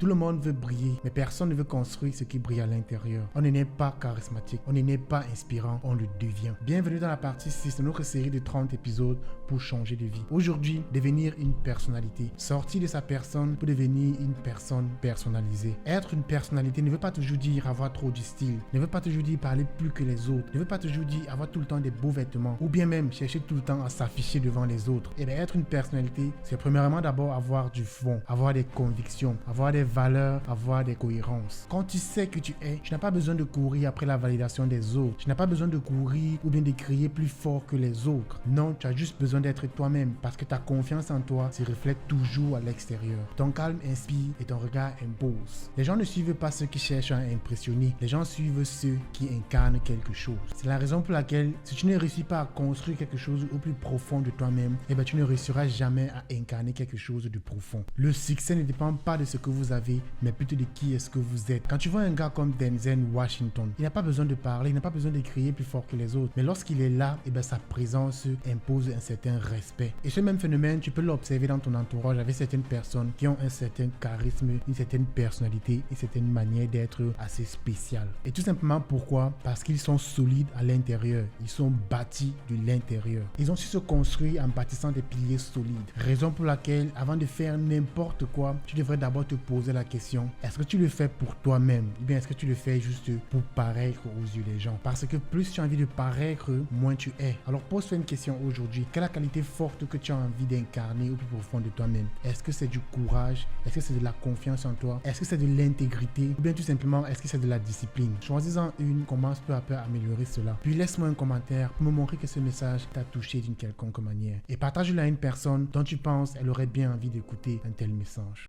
Tout le monde veut briller, mais personne ne veut construire ce qui brille à l'intérieur. On n'est pas charismatique, on n'est pas inspirant, on le devient. Bienvenue dans la partie 6 de notre série de 30 épisodes pour changer de vie. Aujourd'hui, devenir une personnalité. Sortir de sa personne pour devenir une personne personnalisée. Être une personnalité ne veut pas toujours dire avoir trop de style, ne veut pas toujours dire parler plus que les autres, ne veut pas toujours dire avoir tout le temps des beaux vêtements ou bien même chercher tout le temps à s'afficher devant les autres. Et bien être une personnalité, c'est premièrement d'abord avoir du fond, avoir des convictions, avoir des valeurs, avoir des cohérences. Quand tu sais que tu es, tu n'as pas besoin de courir après la validation des autres. Tu n'as pas besoin de courir ou bien de crier plus fort que les autres. Non, tu as juste besoin d'être toi-même parce que ta confiance en toi se reflète toujours à l'extérieur. Ton calme inspire et ton regard impose. Les gens ne suivent pas ceux qui cherchent à impressionner. Les gens suivent ceux qui incarnent quelque chose. C'est la raison pour laquelle si tu ne réussis pas à construire quelque chose au plus profond de toi-même, eh bien tu ne réussiras jamais à incarner quelque chose de profond. Le succès ne dépend pas de ce que vous avez, mais plutôt de qui est-ce que vous êtes. Quand tu vois un gars comme Denzel Washington, il n'a pas besoin de parler, il n'a pas besoin de crier plus fort que les autres. Mais lorsqu'il est là, eh bien sa présence impose un certain respect. Et ce même phénomène, tu peux l'observer dans ton entourage avec certaines personnes qui ont un certain charisme, une certaine personnalité, une certaine manière d'être assez spéciale. Et tout simplement pourquoi? Parce qu'ils sont solides à l'intérieur. Ils sont bâtis de l'intérieur. Ils ont su se construire en bâtissant des piliers solides. Raison pour laquelle, avant de faire n'importe quoi, tu devrais d'abord te poser la question, est-ce que tu le fais pour toi-même? Ou bien est-ce que tu le fais juste pour paraître aux yeux des gens? Parce que plus tu as envie de paraître, moins tu es. Alors pose-toi une question aujourd'hui. Quelle est la qualité forte que tu as envie d'incarner au plus profond de toi-même? Est-ce que c'est du courage? Est-ce que c'est de la confiance en toi? Est-ce que c'est de l'intégrité? Ou bien tout simplement, est-ce que c'est de la discipline? Choisis-en une, commence peu à peu à améliorer cela. Puis laisse-moi un commentaire pour me montrer que ce message t'a touché d'une quelconque manière. Et partage-le à une personne dont tu penses elle aurait bien envie d'écouter un tel message.